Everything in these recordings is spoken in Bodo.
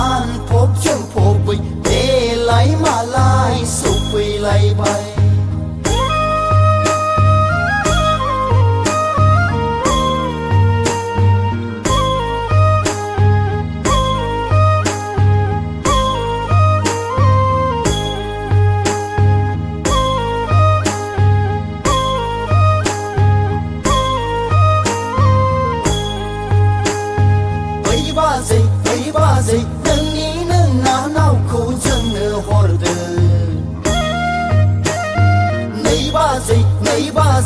านพบจนพบไปเทไหลมาลายสุขไปไหลไป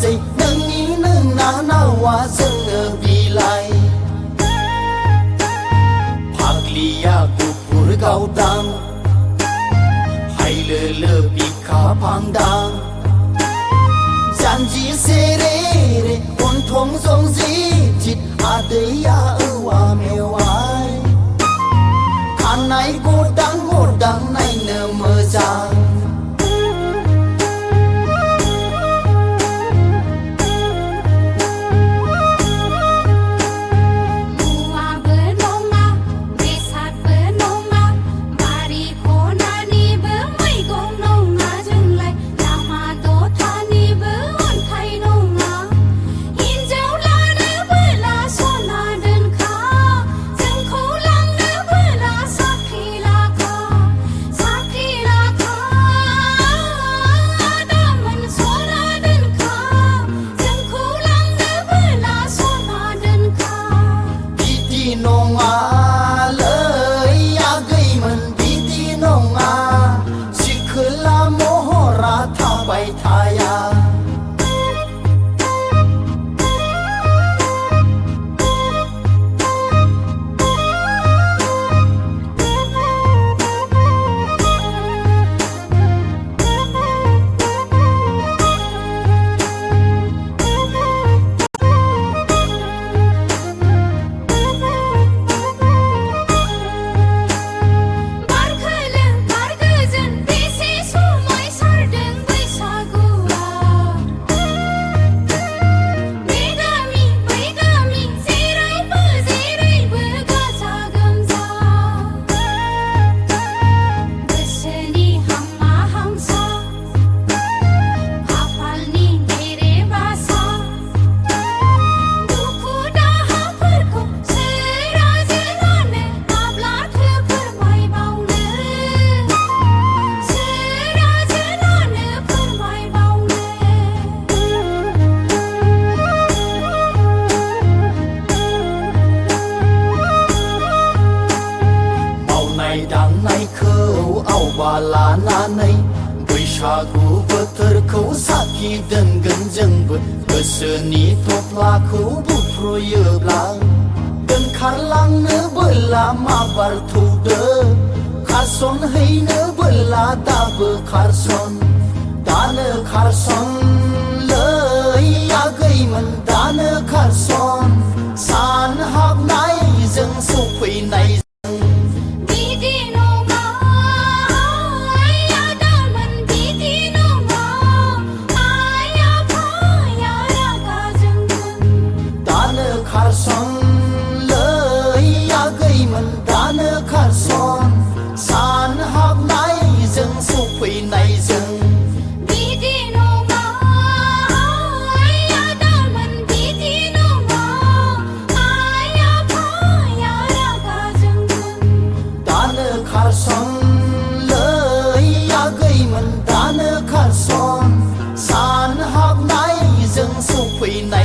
नोंनि नोंना नावा जोङो बिलाइ फाग्लिया गुफुर गावदां हायलोलो बिखा फांदां जानजि सेरे रे गन्थं जंजि थित आदैया औवा मेवाइ खानाय गदां गदां नायनो मोजां लानानै बैसागु बोथोरखौ साखि दोनगोन जोंबो गोसोनि थफ्लाखौ बुफ्रुयोब्ला दोनखारलांनो बोला माबार थौदो खारसन हैनो बोला दाबो खारसन दानो खारसन लै आगैमोन दानो खारसन सान हाबनायजों सफैनाय fui na